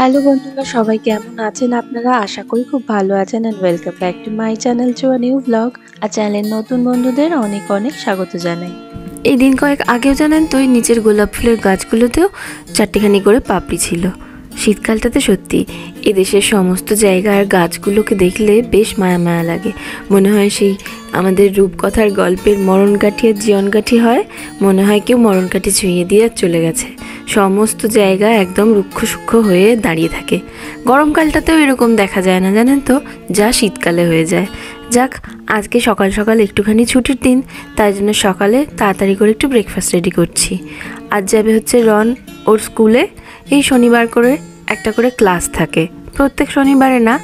Hello বন্ধুরা, সবাই কেমন আছেন আপনারা? আশা করি খুব ভালো আছেন and welcome back to my channel to a new vlog. আর চ্যানেলের নতুন বন্ধুদের অনেক অনেক স্বাগত জানাই। এই দিন কয়েক আগেও জানেন তো এই নিচের গোলাপ ফুলের গাছগুলোতেও চারটিখানি করে পাপড়ি ছিল। শীতকালটাতে সত্যি এদেশের সমস্ত জায়গার গাছগুলোকে দেখলে বেশ মায়া মায়া লাগে। মনে হয় সেই আমাদের রূপকথার গল্পের মরণকাঠি আর জীবনকাঠি হয়, মনে হয় কেউ মরণকাঠি ছুঁয়ে দিয়ে চলে গেছে। সমস্ত জায়গা একদম রুক্ষ সূক্ষ্ম হয়ে দাঁড়িয়ে থাকে। গরমকালটাতেও এরকম দেখা যায় না জানেন তো, যা শীতকালে হয়ে যায়। যাক, আজকে সকাল সকাল একটুখানি ছুটির দিন, তাই জন্য সকালে তাড়াতাড়ি করে একটু ব্রেকফাস্ট রেডি করছি। আজ যাবে হচ্ছে রন ওর স্কুলে। এই শনিবার করে একটা করে ক্লাস থাকে, প্রত্যেক শনিবারে না,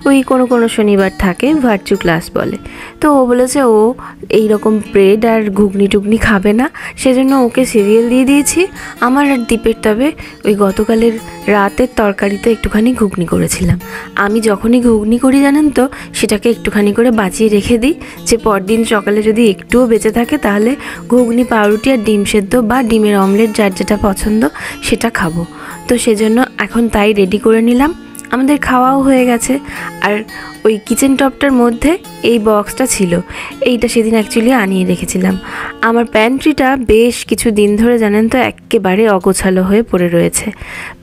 ওই কোনো কোনো শনিবার থাকে, ভার্চু ক্লাস বলে। তো ও বলেছে ও এই রকম ব্রেড আর ঘুগনি টুগনি খাবে না, সেজন্য ওকে সিরিয়াল দিয়ে দিয়েছি। আমার আর দীপের তবে ওই গতকালের রাতের তরকারিতে একটুখানি ঘুগনি করেছিলাম। আমি যখনই ঘুগনি করি জানেন তো, সেটাকে একটুখানি করে বাঁচিয়ে রেখে দিই, যে পরদিন সকালে যদি একটুও বেঁচে থাকে তাহলে ঘুগনি, পাউরুটি আর ডিম সেদ্ধ বা ডিমের অমলেট যার যেটা পছন্দ সেটা খাবো। তো সেজন্য এখন তাই রেডি করে নিলাম। আমাদের খাওয়াও হয়ে গেছে। আর ওই কিচেন টপটার মধ্যে এই বক্সটা ছিল, এইটা সেদিন অ্যাকচুয়ালি আনিয়ে রেখেছিলাম। আমার প্যান্ট্রিটা বেশ কিছু দিন ধরে জানেন তো একেবারে অগোছালো হয়ে পড়ে রয়েছে।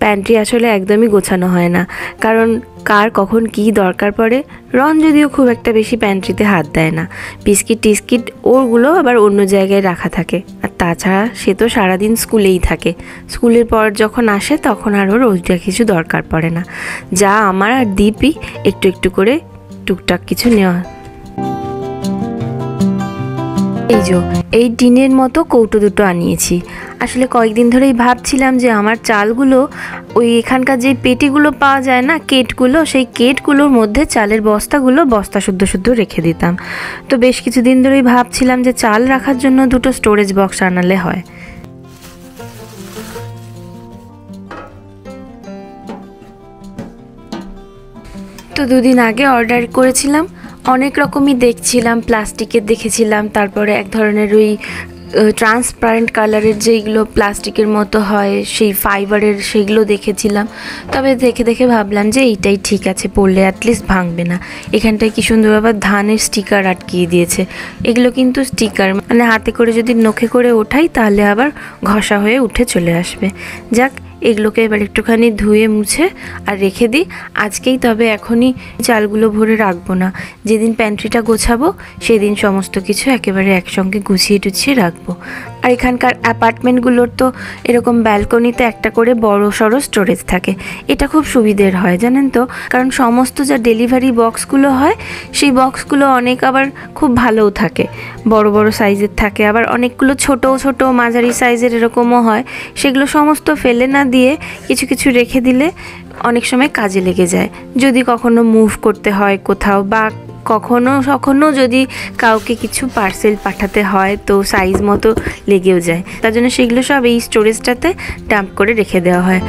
প্যান্ট্রি আসলে একদমই গোছানো হয় না, কারণ কার কখন কি দরকার পড়ে। রন যদিও খুব একটা বেশি প্যান্ট্রিতে হাত দেয় না, বিস্কিট টিস্কিট ওরগুলো আবার অন্য জায়গায় রাখা থাকে। আর তাছাড়া সে তো সারাদিন স্কুলেই থাকে, স্কুলের পর যখন আসে তখন আর ওর ওইটা কিছু দরকার পড়ে না। যা আমার আর দীপই একটু একটু করে টুকটাক কিছু নেওয়া। এই টিনের মতো কৌটো দুটো আনিয়েছি। আসলে কয়েকদিন ধরেই ভাবছিলাম যে আমার চালগুলো ওই এখানকার যে পেটিগুলো পাওয়া যায় না, কেটগুলো, সেই কেটগুলোর মধ্যে চালের বস্তা শুদ্ধ শুদ্ধ রেখে দিতাম। তো বেশ কিছুদিন ধরেই ভাবছিলাম যে চাল রাখার জন্য দুটো স্টোরেজ বক্স আনালে হয়। তো দুদিন আগে অর্ডার করেছিলাম, অনেক রকমই দেখছিলাম, প্লাস্টিকের দেখেছিলাম, তারপরে এক ধরনের ওই ট্রান্সপারেন্ট কালারের যেইগুলো প্লাস্টিকের মতো হয় সেই ফাইবারের, সেইগুলো দেখেছিলাম। তবে দেখে দেখে ভাবলাম যে এইটাই ঠিক আছে, পড়লে অ্যাটলিস্ট ভাঙবে না। এখানটায় কি সুন্দর আবার ধানের স্টিকার আটকিয়ে দিয়েছে। এগুলো কিন্তু স্টিকার, মানে হাতে করে যদি নখে করে ওঠাই তাহলে আবার ঘষা হয়ে উঠে চলে আসবে। যাক, এগুলোকে এবার একটুখানি ধুয়ে মুছে আর রেখে দিই আজকেই। তবে এখনই চালগুলো ভরে রাখবো না, যেদিন প্যান্ট্রিটা গোছাবো সেদিন সমস্ত কিছু একেবারে একসঙ্গে গুছিয়ে টুছিয়ে রাখবো। আর এখানকার অ্যাপার্টমেন্টগুলোর তো এরকম ব্যালকনিতে একটা করে বড় সড়ো স্টোরেজ থাকে, এটা খুব সুবিধের হয় জানেন তো, কারণ সমস্ত যা ডেলিভারি বক্সগুলো হয় সেই বক্সগুলো অনেক আবার খুব ভালোও থাকে, বড় বড় সাইজের থাকে, আবার অনেকগুলো ছোট ছোট মাঝারি সাইজের এরকমও হয়। সেগুলো সমস্ত ফেলে না দিয়ে কিছু কিছু রেখে দিলে অনেক সময় কাজে লেগে যায়, যদি কখনো মুভ করতে হয় কোথাও, বা কখনো যদি কাউকে কিছু পার্সেল পাঠাতে হয় তো সাইজ মতো লেগেও যায়। তার জন্য সেগুলো সব এই স্টোরেজটাতে ডাম্প করে রেখে দেওয়া হয়।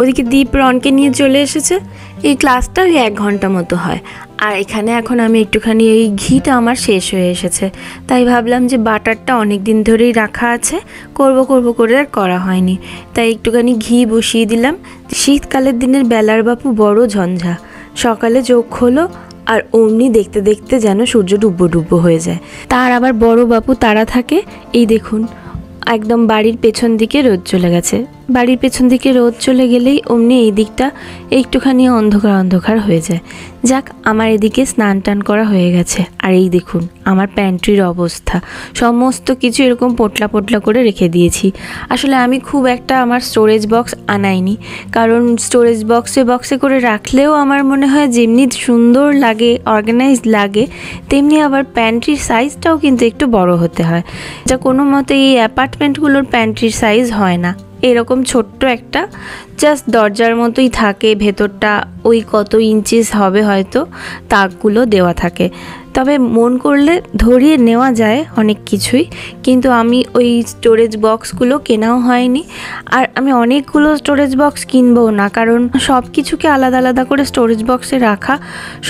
ওদিকে দীপ রনকে নিয়ে চলে এসেছে। এই ক্লাসটা ওই 1 ঘন্টা মতো হয়। আর এখানে এখন আমি একটুখানি, এই ঘিটা আমার শেষ হয়ে এসেছে, তাই ভাবলাম যে বাটারটা অনেক দিন ধরেই রাখা আছে, করব করে আর করা হয়নি, তাই একটুখানি ঘি বসিয়ে দিলাম। শীতকালের দিনের বেলার বাপু বড় ঝঞ্ঝা, সকালে চোখ খোলো আর অমনি দেখতে দেখতে যেন সূর্য ডুব্বো হয়ে যায়। তার আবার বড় বাপু তারা থাকে। এই দেখুন, একদম বাড়ির পেছন দিকে রোদ চলে গেছে। বাড়ির পেছন দিকে রোদ চলে গেলেই অমনি এই দিকটা একটুখানি অন্ধকার হয়ে যায়। যাক, আমার এদিকে স্নান টান করা হয়ে গেছে। আর এই দেখুন আমার প্যান্ট্রির অবস্থা, সমস্ত কিছু এরকম পোটলা করে রেখে দিয়েছি। আসলে আমি খুব একটা আমার স্টোরেজ বক্স আনাইনি, কারণ স্টোরেজ বক্সে করে রাখলেও আমার মনে হয় যেমনি সুন্দর লাগে, অর্গানাইজ লাগে, তেমনি আবার প্যান্ট্রির সাইজটাও কিন্তু একটু বড় হতে হয়, যা কোনো মতে এই অ্যাপার্টমেন্টগুলোর প্যান্ট্রির সাইজ হয় না। এরকম ছোট্ট একটা জাস্ট দরজার মতোই থাকে, ভেতরটা ওই কত ইঞ্চিস হবে হয়তো তাকগুলো দেওয়া থাকে। তবে মন করলে ধরিয়ে নেওয়া যায় অনেক কিছুই, কিন্তু আমি ওই স্টোরেজ বক্সগুলো কেনাও হয়নি। আর আমি অনেকগুলো স্টোরেজ বক্স কিনবো না, কারণ সব কিছুকে আলাদা আলাদা করে স্টোরেজ বক্সে রাখা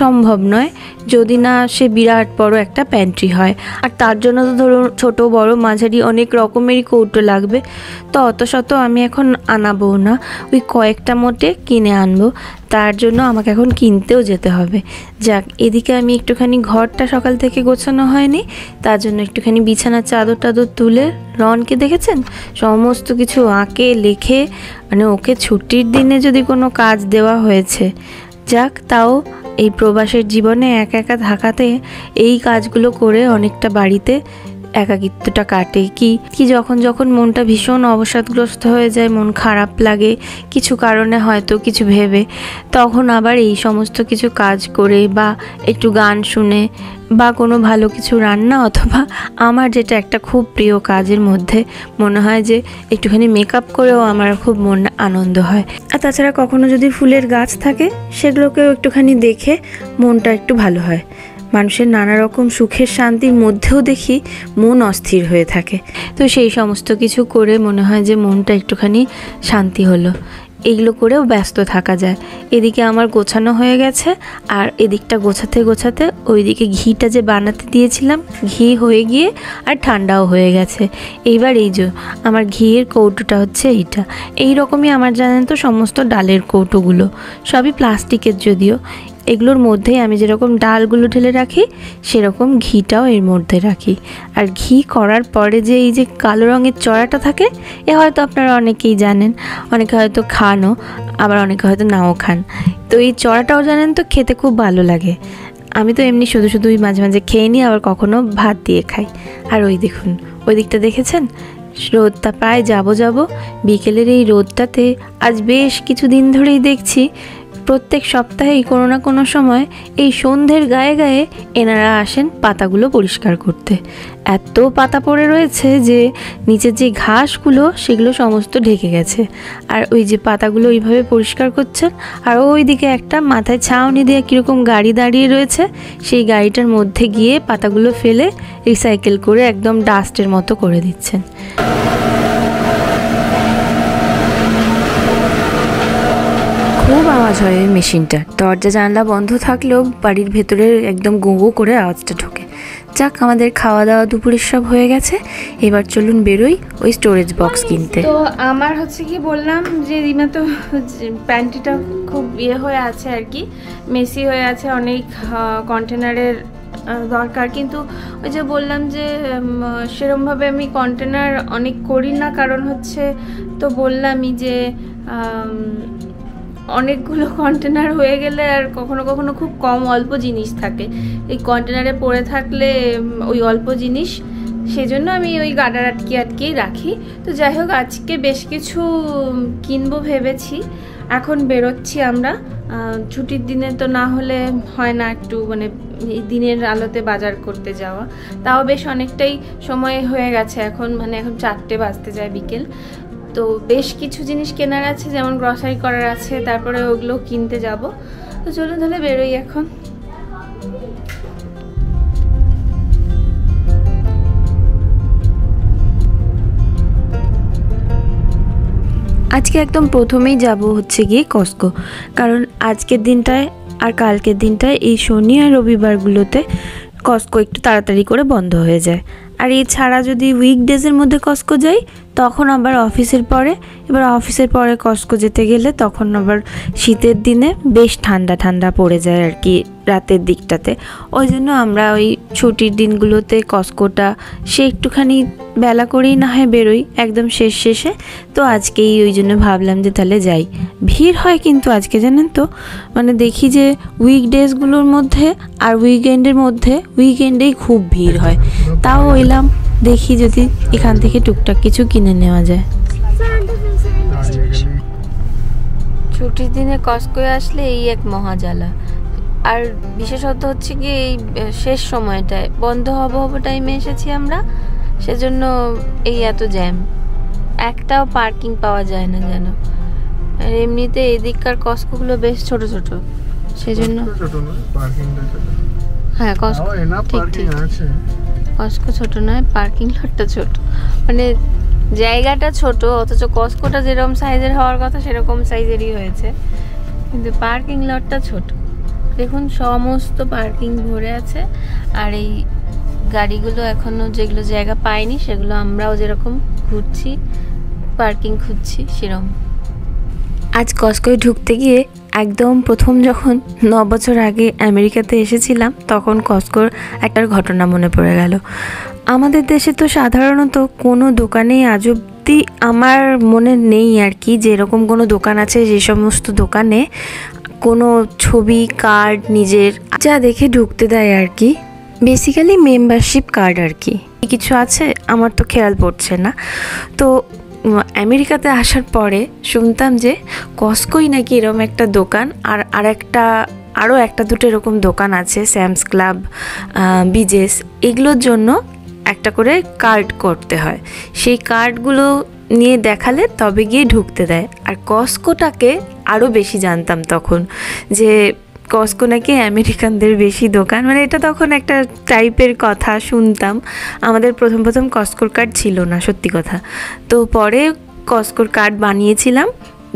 সম্ভব নয় যদি না সে বিরাট বড় একটা প্যান্ট্রি হয়। আর তার জন্য তো ধরুন ছোট বড় মাঝারি অনেক রকমেরই কৌটো লাগবে, তো অত শত আমি এখন আনাবো না, ওই কয়েকটা মোটে কিনে আনবো। তার জন্য আমাকে এখন কিনতেও যেতে হবে। যাক, এদিকে আমি একটুখানি ঘরটা সকাল থেকে গোছানো হয়নি, তার জন্য একটুখানি বিছানার চাদর টাদর তুলে, রনকে দেখেছেন সমস্ত কিছু আঁকে লেখে, মানে ওকে ছুটির দিনে যদি কোনো কাজ দেওয়া হয়েছে। যাক, তাও এই প্রবাসের জীবনে একা একা থাকাতে এই কাজগুলো করে অনেকটা বাড়িতে একাকিত্বটা কাটে। কি যখন যখন মনটা ভীষণ অবসাদগ্রস্ত হয়ে যায়, মন খারাপ লাগে কিছু কারণে, হয়তো কিছু ভেবে, তখন আবার এই সমস্ত কিছু কাজ করে বা একটু গান শুনে বা কোনো ভালো কিছু রান্না, অথবা আমার যেটা একটা খুব প্রিয় কাজের মধ্যে মনে হয় যে একটুখানি মেকআপ করেও আমার খুব মন আনন্দ হয়। আর তাছাড়া কখনো যদি ফুলের গাছ থাকে সেগুলোকেও একটুখানি দেখে মনটা একটু ভালো হয়। মানুষের নানা রকম সুখের শান্তির মধ্যেও দেখি মন অস্থির হয়ে থাকে, তো সেই সমস্ত কিছু করে মনে হয় যে মনটা একটুখানি শান্তি হলো। এগুলো করেও ব্যস্ত থাকা যায়। এদিকে আমার গোছানো হয়ে গেছে, আর এদিকটা গোছাতে গোছাতে ওইদিকে ঘিটা যে বানাতে দিয়েছিলাম, ঘি হয়ে গিয়ে আর ঠান্ডাও হয়ে গেছে। এইবার এই যে আমার ঘিয়ের কৌটোটা হচ্ছে এইটা। এই রকমই আমার জানেন তো সমস্ত ডালের কৌটোগুলো, সবই প্লাস্টিকের যদিও। এগুলোর মধ্যেই আমি যেরকম ডালগুলো ঢেলে রাখি সেরকম ঘিটাও এর মধ্যে রাখি। আর ঘি করার পরে যে এই যে কালো রঙের চড়াটা থাকে, এ হয়তো আপনারা অনেকেই জানেন, অনেকে হয়তো খানও, আবার অনেকে হয়তো নাও খান। তো এই চড়াটাও জানেন তো খেতে খুব ভালো লাগে। আমি তো এমনি শুধু শুধুই মাঝে মাঝে খেয়ে নিই, আবার কখনো ভাত দিয়ে খাই। আর ওই দেখুন, ওই দিকটা দেখেছেন রোদটা প্রায় যাব বিকেলের এই রোদটাতে আজ বেশ কিছুদিন ধরেই দেখছি প্রত্যেক সপ্তাহেই কোনো না কোনো সময় এই সন্ধ্যের গায়ে গায়ে এনারা আসেন পাতাগুলো পরিষ্কার করতে। এত পাতা পড়ে রয়েছে যে নিচের যে ঘাসগুলো সেগুলো সমস্ত ঢেকে গেছে। আর ওই যে পাতাগুলো ওইভাবে পরিষ্কার করছেন, আর ওইদিকে একটা মাথায় ছাউনি দিয়ে কীরকম গাড়ি দাঁড়িয়ে রয়েছে, সেই গাড়িটার মধ্যে গিয়ে পাতাগুলো ফেলে রিসাইকেল করে একদম ডাস্টের মতো করে দিচ্ছেন। খুব আওয়াজ হয় ওই মেশিনটার, দরজা জানলা বন্ধ থাকলেও বাড়ির ভেতরে একদম গো গো করে আওয়াজটা ঢোকে। যাক, আমাদের খাওয়া দাওয়া দুপুরের সব হয়ে গেছে, এবার চলুন বেরোই ওই স্টোরেজ বক্স কিনতে। তো আমার হচ্ছে কি বললাম যে রিমা তো প্যান্টিটা খুব হয়ে আছে আর কি, মেসি হয়ে আছে, অনেক কন্টেনারের দরকার। কিন্তু ওই যে বললাম যে সেরমভাবে আমি কন্টেনার অনেক করি না, কারণ হচ্ছে তো বললামই যে অনেকগুলো কন্টেনার হয়ে গেলে আর কখনো কখনো খুব কম অল্প জিনিস থাকে, এই কন্টেনারে পড়ে থাকলে ওই অল্প জিনিস, সেজন্য আমি ওই গার্ডার আটকেই রাখি। তো যাই হোক, আজকে বেশ কিছু কিনবো ভেবেছি। এখন বেরোচ্ছি আমরা, ছুটির দিনে তো না হলে হয় না একটু মানে দিনের আলোতে বাজার করতে যাওয়া। তাও বেশ অনেকটাই সময় হয়ে গেছে এখন, মানে এখন 4টে বাজতে যায় বিকেল। তো বেশ কিছু জিনিস কেনার আছে, যেমন গ্রসারি করার আছে, তারপরে ওগুলো কিনতে যাব। তো চলুন তাহলে বেরোই এখন। আজকে একদম প্রথমেই যাব হচ্ছে গিয়ে কস্কো, কারণ আজকের দিনটায় আর কালকের দিনটায় এই শনি আর রবিবারগুলোতে কস্কো একটু তাড়াতাড়ি করে বন্ধ হয়ে যায়। আর এছাড়া যদি উইকডেজের মধ্যে কস্কো যাই তখন আবার অফিসের পরে, এবার অফিসের পরে কস্কো যেতে গেলে তখন আবার শীতের দিনে বেশ ঠান্ডা ঠান্ডা পড়ে যায় আর কি রাতের দিকটাতে। ওই জন্য আমরা ওই ছুটির দিনগুলোতে কস্কোটা সে একটুখানি বেলা করেই না হয় বেরোই একদম শেষে। তো আজকেই ওই জন্য ভাবলাম যে তাহলে যাই। ভিড় হয় কিন্তু আজকে জানেন তো, মানে দেখি যে উইকডেজগুলোর মধ্যে আর উইকেন্ডের মধ্যে, উইকেন্ডেই খুব ভিড় হয়। তাও এলাম দেখি যদি এখান থেকে টুকটাক কিছু কিনে নেওয়া যায়। ছুটির দিনে কস্কোয় আসলে এই এক মহাজালা। আর বিশেষত হচ্ছে কি এই শেষ সময়টায় বন্ধ হব টাইমে এসেছি আমরা, সেজন্য এই এত জ্যাম, একটাও পার্কিং পাওয়া যায় না যেন। আর এমনিতে এদিককার কস্কোগুলো বেশ ছোট ছোট, সেজন্য হ্যাঁ কস্কো ঠিক ঠিক কস্কো ছোট নয়, পার্কিং লটটা ছোট, মানে জায়গাটা ছোট, অথচ কস্কোটা যেরকম সাইজের হওয়ার কথা সেরকম সাইজেরই হয়েছে, কিন্তু পার্কিং লটটা ছোট। দেখুন সমস্ত পার্কিং ভরে আছে, আর এই গাড়িগুলো এখনো যেগুলো জায়গা পায়নি সেগুলো আমরাও যেরকম ঘুরছি পার্কিং খুঁজছি সেরকম। আজ কস্কোয় ঢুকতে গিয়ে একদম প্রথম যখন 9 বছর আগে আমেরিকাতে এসেছিলাম তখন কস্কোর একটা ঘটনা মনে পড়ে গেল। আমাদের দেশে তো সাধারণত কোনো দোকানে আজ অব্দি আমার মনে নেই আর কি, যে এরকম কোনো দোকান আছে যে সমস্ত দোকানে কোনো ছবি কার্ড নিজের যা দেখে ঢুকতে দেয় আর কি, বেসিক্যালি মেম্বারশিপ কার্ড আর কি। কিছু আছে আমার তো খেয়াল পড়ছে না। তো আমেরিকাতে আসার পরে শুনতাম যে কস্কোই নাকি এরকম একটা দোকান, আর আরও একটা দুটো এরকম দোকান আছে, স্যামস ক্লাব, বিজেস, এগুলোর জন্য একটা করে কার্ড করতে হয়। সেই কার্ডগুলো নিয়ে দেখালে তবে গিয়ে ঢুকতে দেয়। আর কস্কোটাকে আরও বেশি জানতাম তখন, যে কস্কো নাকি আমেরিকানদের বেশি দোকান, মানে এটা তখন একটা টাইপের কথা শুনতাম। আমাদের প্রথম কস্কোর কার্ড ছিল না, সত্যি কথা। তো পরে কস্কোর কার্ড বানিয়েছিলাম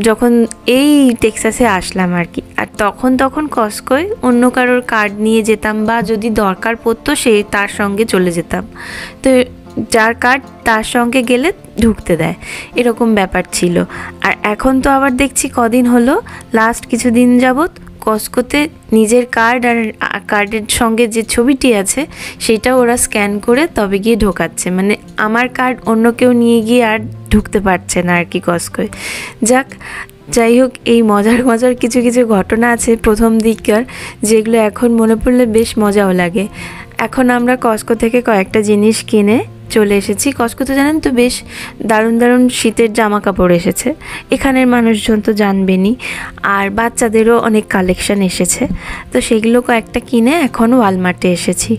যখন এই টেক্সাসে আসলাম আর কি। আর তখন কস্কোয় অন্য কারোর কার্ড নিয়ে যেতাম, বা যদি দরকার পড়তো সে তার সঙ্গে চলে যেতাম। তো যার কার্ড তার সঙ্গে গেলে ঢুকতে দেয়, এরকম ব্যাপার ছিল। আর এখন তো আবার দেখছি কদিন হলো, লাস্ট কিছুদিন যাবৎ কস্কোতে নিজের কার্ড আর কার্ডের সঙ্গে যে ছবিটি আছে সেটা ওরা স্ক্যান করে তবে গিয়ে ঢোকাচ্ছে। মানে আমার কার্ড অন্য কেউ নিয়ে গিয়ে আর ঢুকতে পারছে না আর কি কস্কোয়। যাই হোক, এই মজার কিছু ঘটনা আছে প্রথম দিককার, যেগুলো এখন মনে পড়লে বেশ মজাও লাগে। এখন আমরা কস্কো থেকে কয়েকটা জিনিস কিনে চলে এসেছি। কস্কোতে জানেন তো বেশ দারুণ শীতের জামা কাপড় এসেছে, এখানের মানুষজন তো জানবেনই। আর বাচ্চাদেরও অনেক কালেকশন এসেছে, তো সেগুলো কয়েকটা কিনে এখন ওয়ালমার্টে এসেছি।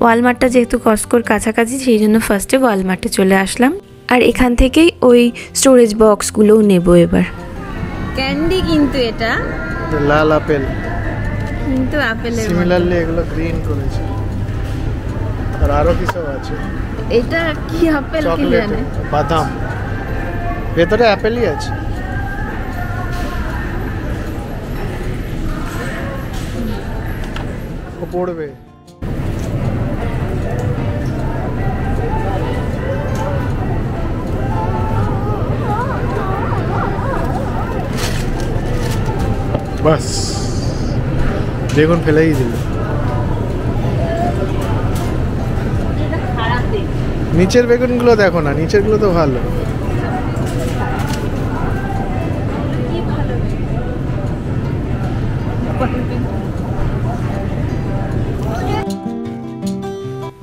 ওয়ালমার্টটা যেহেতু কস্কোর কাছাকাছি, সেই জন্য ফার্স্টে ওয়ালমার্টে চলে আসলাম। আর এখান থেকেই ওই স্টোরেজ বক্সগুলোও নেব এবার। ক্যান্ডি কিন্তু এটা লাল আপেল, কিন্তু আপেলের সিমিলারলি এগুলো গ্রিন করেছে, আর আরো কিছু আছে। এটা কি আপেল কি চকলেট, জানে, বাদাম, ভেতরে আপেলই আছে। ও পড়বে। বাস বেগুন ফেলেই দিল। নিচের বেগুনগুলো দেখো না, নিচেরগুলো তো ভালো।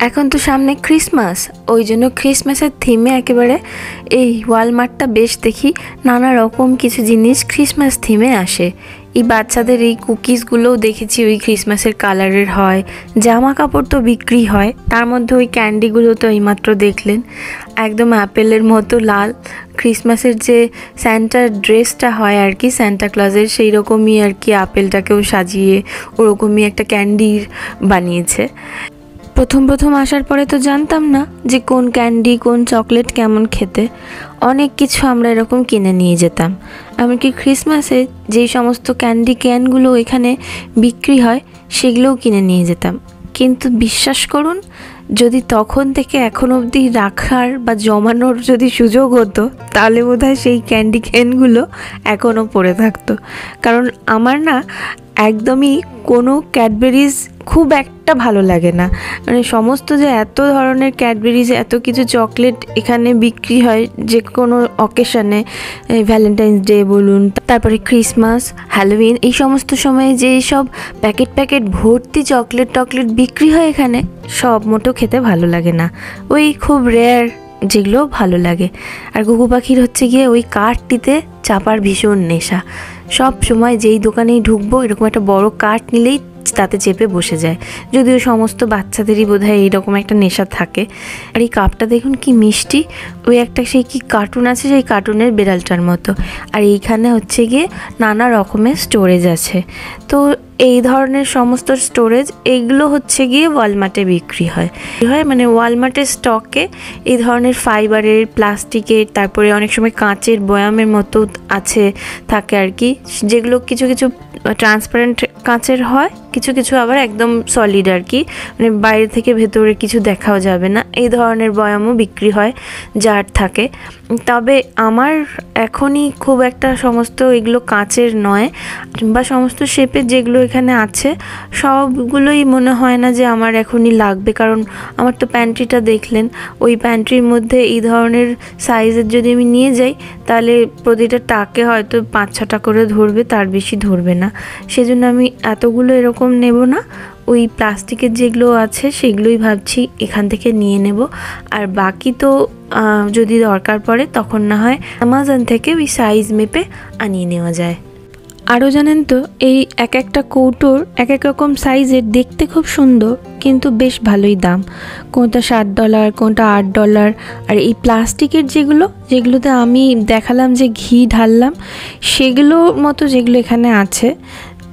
এখন তো সামনে ক্রিসমাস, ওই জন্য ক্রিসমাসের থিমে একেবারে এই ওয়ালমার্টটা বেশ দেখি নানা রকম কিছু জিনিস ক্রিসমাস থিমে আসে। এই বাচ্চাদের এই কুকিজগুলোও দেখেছি ওই ক্রিসমাসের কালারের হয়, জামা কাপড় তো বিক্রি হয়, তার মধ্যে ওই ক্যান্ডিগুলো তো এইমাত্র দেখলেন একদম অ্যাপেলের মতো লাল। ক্রিসমাসের যে স্যান্টার ড্রেসটা হয় আর কি, সান্টা ক্লজের, সেই রকমই আর কি আপেলটাকেও সাজিয়ে ওরকমই একটা ক্যান্ডির বানিয়েছে। প্রথম আসার পরে তো জানতাম না যে কোন ক্যান্ডি কোন চকলেট কেমন খেতে, অনেক কিছু আমরা এরকম কিনে নিয়ে যেতাম। এমনকি ক্রিসমাসে যেই সমস্ত ক্যান্ডি ক্যানগুলো এখানে বিক্রি হয় সেগুলোও কিনে নিয়ে যেতাম। কিন্তু বিশ্বাস করুন, যদি তখন থেকে এখন অবধি রাখার বা জমানোর যদি সুযোগ হতো তাহলে বোধহয় সেই ক্যান্ডি ক্যানগুলো এখনও পড়ে থাকতো। কারণ আমার না একদমই কোনো ক্যাডবেরিজ খুব একটা ভালো লাগে না। মানে সমস্ত যে এত ধরনের ক্যাডবেরিজ, এত কিছু চকলেট এখানে বিক্রি হয় যে কোনো অকেশনে, ভ্যালেন্টাইন্স ডে বলুন, তারপরে ক্রিসমাস, হ্যালোউইন, এই সমস্ত সময়ে যে সব প্যাকেট ভর্তি চকলেট বিক্রি হয় এখানে, সব মোটেও খেতে ভালো লাগে না। ওই খুব রেয়ার যেগুলো ভালো লাগে। আর ঘুঘু পাখির হচ্ছে গিয়ে ওই কার্ডটিতে চাপার ভীষণ নেশা। সব সময় যেই দোকানেই ঢুকবো এরকম একটা বড় কার্ট নিলেই তাতে চেপে বসে যায়। যদিও সমস্ত বাচ্চাদেরই বোধহয় এইরকম একটা নেশা থাকে। আর এই কাপটা দেখুন কি মিষ্টি, ওই একটা সেই কি কার্টুন আছে সেই কার্টুনের বেড়ালটার মতো। আর এইখানে হচ্ছে গিয়ে নানা রকমের স্টোরেজ আছে। তো এই ধরনের সমস্ত স্টোরেজ এইগুলো হচ্ছে গিয়ে ওয়ালমার্টে বিক্রি হয়, মানে ওয়ালমার্টের স্টকে এই ধরনের ফাইবারের, প্লাস্টিকের, তারপরে অনেক সময় কাঁচের বয়ামের মতো আছে থাকে আর কি, যেগুলো কিছু কিছু ট্রান্সপারেন্ট কাঁচের হয়, কিছু কিছু আবার একদম সলিড আর কি, মানে বাইরে থেকে ভেতরে কিছু দেখাও যাবে না, এই ধরনের বয়ামও বিক্রি হয় জার থাকে। তবে আমার এখনই খুব একটা সমস্ত এগুলো কাঁচের নয় বা সমস্ত শেপের যেগুলো এখানে আছে সবগুলোই মনে হয় না যে আমার এখনই লাগবে, কারণ আমার তো প্যান্ট্রিটা দেখলেন, ওই প্যান্ট্রির মধ্যে এই ধরনের সাইজের যদি আমি নিয়ে যাই তাহলে প্রতিটা টাকে হয়তো 5-6টা করে ধরবে, তার বেশি ধরবে না। সেজন্য আমি এতগুলো এরকম নেব না, ওই প্লাস্টিকের যেগুলো আছে সেগুলোই ভাবছি এখান থেকে নিয়ে নেব। আর বাকি তো যদি দরকার পড়ে তখন না হয় অ্যামাজন থেকে ওই সাইজ মেপে আনিয়ে নেওয়া যায়। আরও জানেন তো, এই এক একটা কৌটোর এক এক রকম সাইজের, দেখতে খুব সুন্দর কিন্তু বেশ ভালোই দাম, কোনটা $7, কোনটা $8। আর এই প্লাস্টিকের যেগুলোতে আমি দেখালাম যে ঘি ঢাললাম, সেগুলোর মতো যেগুলো এখানে আছে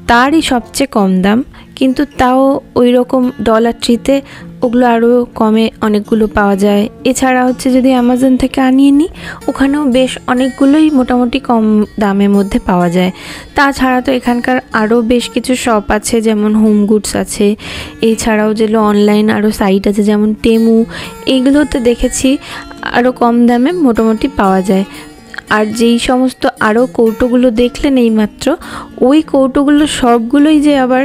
তারই সবচেয়ে কম দাম, কিন্তু তাও ওই রকম ডলার ট্রিতে ওগুলো আরও কমে অনেকগুলো পাওয়া যায়। এছাড়া হচ্ছে যদি অ্যামাজন থেকে আনিয়ে নিই, ওখানেও বেশ অনেকগুলোই মোটামুটি কম দামের মধ্যে পাওয়া যায়। তাছাড়া তো এখানকার আরও বেশ কিছু শপ আছে, যেমন হোম গুডস আছে, এছাড়াও যেগুলো অনলাইন আরও সাইট আছে যেমন টেমু, এইগুলোতে দেখেছি আরও কম দামে মোটামুটি পাওয়া যায়। আর যেই সমস্ত আরও কৌটোগুলো দেখলেন এইমাত্র, ওই কৌটোগুলো সবগুলোই যে আবার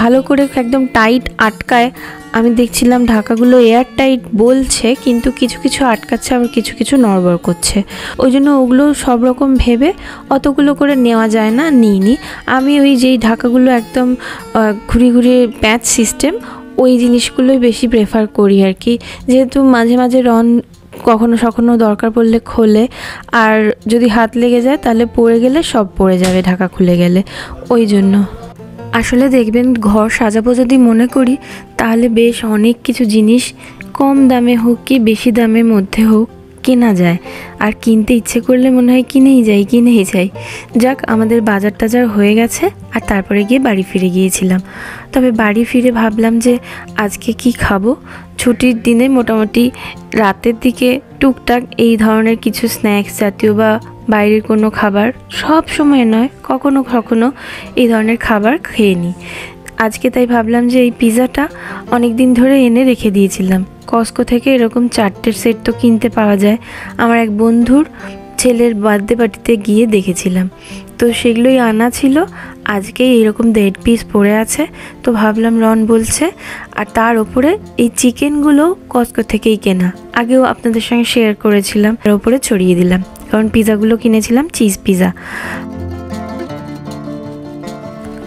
ভালো করে একদম টাইট আটকায়, আমি দেখছিলাম ঢাকাগুলো এয়ার টাইট বলছে, কিন্তু কিছু কিছু আটকাচ্ছে আবার কিছু কিছু নড়বড় করছে, ওই জন্য ওগুলো সব রকম ভেবে অতগুলো করে নেওয়া যায় না, নিইনি। আমি ওই যেই ঢাকাগুলো একদম ঘুরিয়ে ঘুরিয়ে প্যাচ সিস্টেম, ওই জিনিসগুলোই বেশি প্রেফার করি আর কি, যেহেতু মাঝে মাঝে কখনো দরকার পড়লে খোলে, আর যদি হাত লেগে যায় তাহলে পড়ে গেলে সব পড়ে যাবে ঢাকা খুলে গেলে, ওই জন্য। আসলে দেখবেন ঘর সাজাবো যদি মনে করি তাহলে বেশ অনেক কিছু জিনিস কম দামে হোক কি বেশি দামের মধ্যে হোক কেনা যায়, আর কিনতে ইচ্ছে করলে মনে হয় কিনেই যাই। যাক, আমাদের বাজার টাজার হয়ে গেছে, আর তারপরে গিয়ে বাড়ি ফিরে গিয়েছিলাম। তবে বাড়ি ফিরে ভাবলাম যে আজকে কি খাবো। ছুটির দিনে মোটামুটি রাতের দিকে টুকটাক এই ধরনের কিছু স্ন্যাক্স জাতীয় বা বাইরের কোনো খাবার, সব সময় নয়, কখনো কখনো এই ধরনের খাবার খেয়ে নিই। আজকে তাই ভাবলাম যে এই পিৎজাটা অনেক দিন ধরে এনে রেখে দিয়েছিলাম, কস্কো থেকে এরকম 4টের সেট তো কিনতে পাওয়া যায়, আমার এক বন্ধুর ছেলের বার্থডে পার্টিতে গিয়ে দেখেছিলাম, তো সেগুলোই আনা ছিল। আজকে এইরকম 1.5 পিস পড়ে আছে, তো ভাবলাম রন বলছে, আর তার ওপরে এই চিকেনগুলো কস্কো থেকেই কেনা, আগেও আপনাদের সঙ্গে শেয়ার করেছিলাম, এর ওপরে ছড়িয়ে দিলাম, কারণ পিৎজাগুলো কিনেছিলাম চিজ পিৎজা।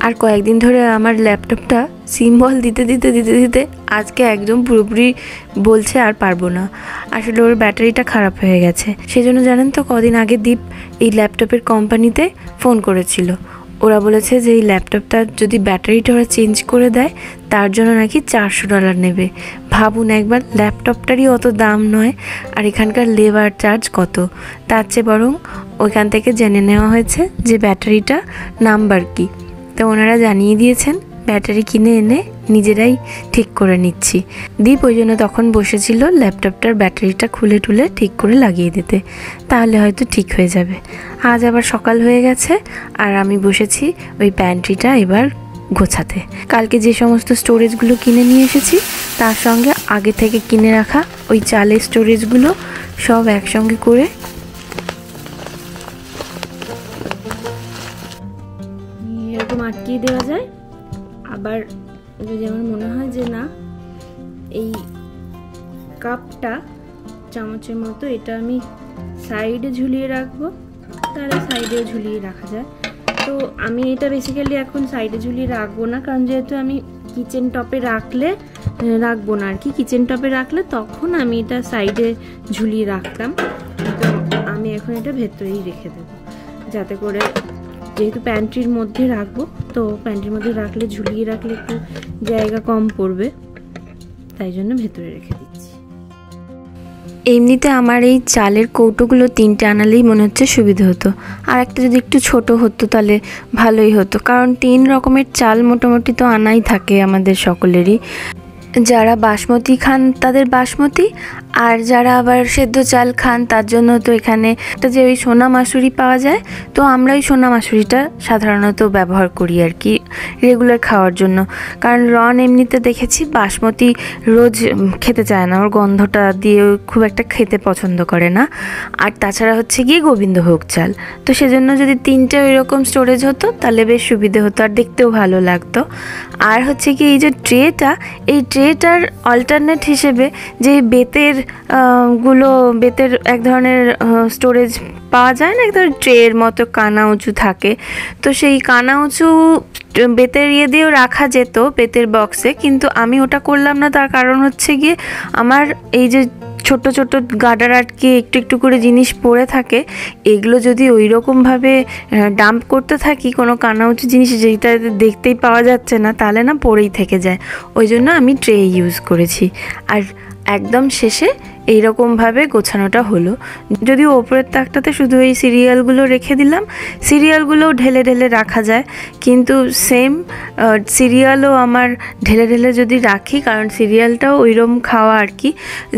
আর কয়েকদিন ধরে আমার ল্যাপটপটা সিম্বল দিতে আজকে একদম পুরোপুরি বলছে আর পারবো না, আসলে ওর ব্যাটারিটা খারাপ হয়ে গেছে। সেজন্য জানেন তো, কদিন আগে দীপ এই ল্যাপটপের কোম্পানিতে ফোন করেছিল, ওরা বলেছে যে এই ল্যাপটপটা যদি ব্যাটারিটা ওরা চেঞ্জ করে দেয় তার জন্য নাকি $400 নেবে। ভাবুন একবার, ল্যাপটপটারই অত দাম নয়, আর এখানকার লেবার চার্জ কত, তার চেয়ে বরং ওইখান থেকে জেনে নেওয়া হয়েছে যে ব্যাটারিটা নাম্বার কি, তো ওনারা জানিয়ে দিয়েছেন ব্যাটারি কিনে এনে নিজেরাই ঠিক করে নিচ্ছি। দীপ ওই জন্য তখন বসেছিল ল্যাপটপটার ব্যাটারিটা খুলে টুলে ঠিক করে লাগিয়ে দিতে, তাহলে হয়তো ঠিক হয়ে যাবে। আজ আবার সকাল হয়ে গেছে, আর আমি বসেছি ওই প্যান্ট্রিটা এবার গোছাতে। কালকে যে সমস্ত স্টোরেজগুলো কিনে নিয়ে এসেছি তার সঙ্গে আগে থেকে কিনে রাখা ওই চালের স্টোরেজগুলো সব একসঙ্গে করে এরকম আটকিয়ে দেওয়া যায়। আবার যদি আমার মনে হয় যে না, এই কাপটা চামচের মতো, এটা আমি সাইডে ঝুলিয়ে রাখবো, তাহলে সাইডেও ঝুলিয়ে রাখা যায়। তো আমি এটা বেসিক্যালি এখন সাইডে ঝুলিয়ে রাখবো না, কারণ যেহেতু আমি কিচেন টপে রাখবো না আর কি, কিচেন টপে রাখলে তখন আমি এটা সাইডে ঝুলিয়ে রাখতাম, তো আমি এখন এটা ভেতরেই রেখে দেবো, যাতে করে যেহেতু প্যান্ট্রির মধ্যে রাখবো, তো প্যান্ট্রির মধ্যে রাখলে ঝুলিয়ে রাখলে একটু জায়গা কম পড়বে, তাই জন্য ভেতরে রেখে দিচ্ছি। এমনিতে আমার এই চালের কৌটোগুলো 3টে আনালেই মনে হচ্ছে সুবিধা হতো, আর একটা যদি একটু ছোট হতো তাহলে ভালোই হতো, কারণ 3 রকমের চাল মোটামুটি তো আনাই থাকে আমাদের সকলেরই। যারা বাসমতি খান তাদের বাসমতি, আর যারা আবার সেদ্ধ চাল খান তার জন্য তো এখানে একটা যে ওই সোনা মাসুরি পাওয়া যায়, তো আমরা ওই সোনা মাসুরিটা সাধারণত ব্যবহার করি আর কি রেগুলার খাওয়ার জন্য। কারণ রন এমনিতে দেখেছি বাসমতি রোজ খেতে চায় না, ওর গন্ধটা দিয়ে খুব একটা খেতে পছন্দ করে না। আর তাছাড়া হচ্ছে গিয়ে গোবিন্দভোগ চাল, তো সেজন্য যদি 3টে ওই রকম স্টোরেজ হতো তাহলে বেশ সুবিধে হতো, আর দেখতেও ভালো লাগতো। আর হচ্ছে কি এই যে ট্রেটা, এই ট্রেটার অল্টারনেট হিসেবে যে বেতের বেতের এক ধরনের স্টোরেজ পাওয়া যায় না, এক ধরনের ট্রের মতো কানা উঁচু থাকে, তো সেই কানা উঁচু বেতের দিয়েও রাখা যেত বেতের বক্সে, কিন্তু আমি ওটা করলাম না। তার কারণ হচ্ছে গিয়ে আমার এই যে ছোট ছোট গাডার আটকে একটু একটু করে জিনিস পড়ে থাকে, এগুলো যদি ওই রকমভাবে ডাম্প করতে থাকি কোনো কানা উঁচু জিনিস যেটা দেখতেই পাওয়া যাচ্ছে না, তাহলে না পড়েই থেকে যায়। ওই জন্য আমি ট্রে ইউজ করেছি। আর একদম শেষে এইরকমভাবে গোছানোটা হলো। যদিও ওপরের তাকটাতে শুধু এই সিরিয়ালগুলো রেখে দিলাম, সিরিয়ালগুলোও ঢেলে ঢেলে রাখা যায়, কিন্তু সেম সিরিয়ালও আমার ঢেলে ঢেলে যদি রাখি, কারণ সিরিয়ালটাও ওইরকম খাওয়া আর কি,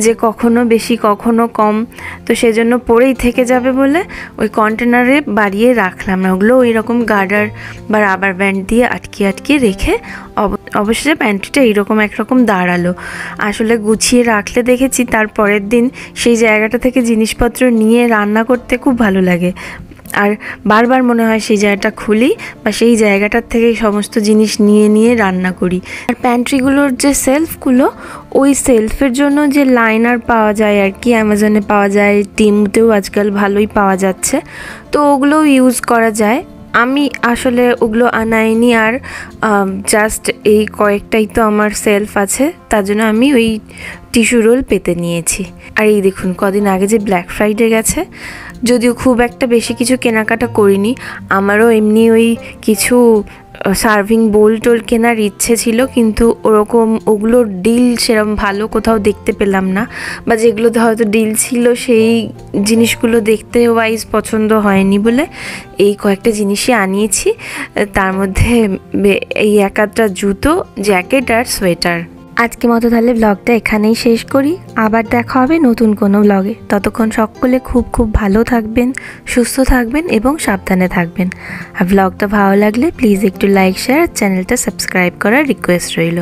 যে কখনো বেশি কখনো কম, তো সেজন্য পড়েই থেকে যাবে বলে ওই কন্টেনারে বাড়িয়ে রাখলাম না। ওগুলো ওই রকম গার্ডার বা রাবার ব্যান্ড দিয়ে আটকে আটকে রেখে অবশেষে প্যান্ট্রিটা এইরকম একরকম দাঁড়ালো। আসলে গুছিয়ে রাখলে দেখেছি তারপরের দিন সেই জায়গাটা থেকে জিনিসপত্র নিয়ে রান্না করতে খুব ভালো লাগে, আর বারবার মনে হয় সেই জায়গাটা খুলি বা সেই জায়গাটার থেকে সমস্ত জিনিস নিয়ে নিয়ে রান্না করি। আর প্যান্ট্রিগুলোর যে সেলফগুলো, ওই সেলফের জন্য যে লাইনার পাওয়া যায় আর কি, অ্যামাজনে পাওয়া যায়, টিমুতেও আজকাল ভালোই পাওয়া যাচ্ছে, তো ওগুলোও ইউজ করা যায়। আমি আসলে ওগুলো আনাইনি, আর জাস্ট এই কয়েকটাই তো আমার সেলফ আছে, তার জন্য আমি ওই টিস্যু রোল পেতে নিয়েছি। আর এই দেখুন কদিন আগে যে ব্ল্যাক ফ্রাইডে গেছে, যদিও খুব একটা বেশি কিছু কেনাকাটা করিনি, আমারও এমনি ওই কিছু সার্ভিং বোল টোল কেনার ইচ্ছে ছিল, কিন্তু ওরকম ওগুলোর ডিল সেরকম ভালো কোথাও দেখতে পেলাম না, বা যেগুলোতে হয়তো ডিল ছিল সেই জিনিসগুলো দেখতে ওয়াইজ পছন্দ হয়নি বলে এই কয়েকটা জিনিসই আনিয়েছি। তার মধ্যে এই একটা জুতো, জ্যাকেট আর সোয়েটার। আজকে মতো তাহলে ব্লগটা এখানেই শেষ করি, আবার দেখা হবে নতুন কোনো ব্লগে। ততক্ষণ সকলে খুব খুব ভালো থাকবেন, সুস্থ থাকবেন এবং সাবধানে থাকবেন। আর ব্লগটা ভালো লাগলে প্লিজ একটু লাইক, শেয়ার, চ্যানেলটা সাবস্ক্রাইব করার রিকোয়েস্ট রইল।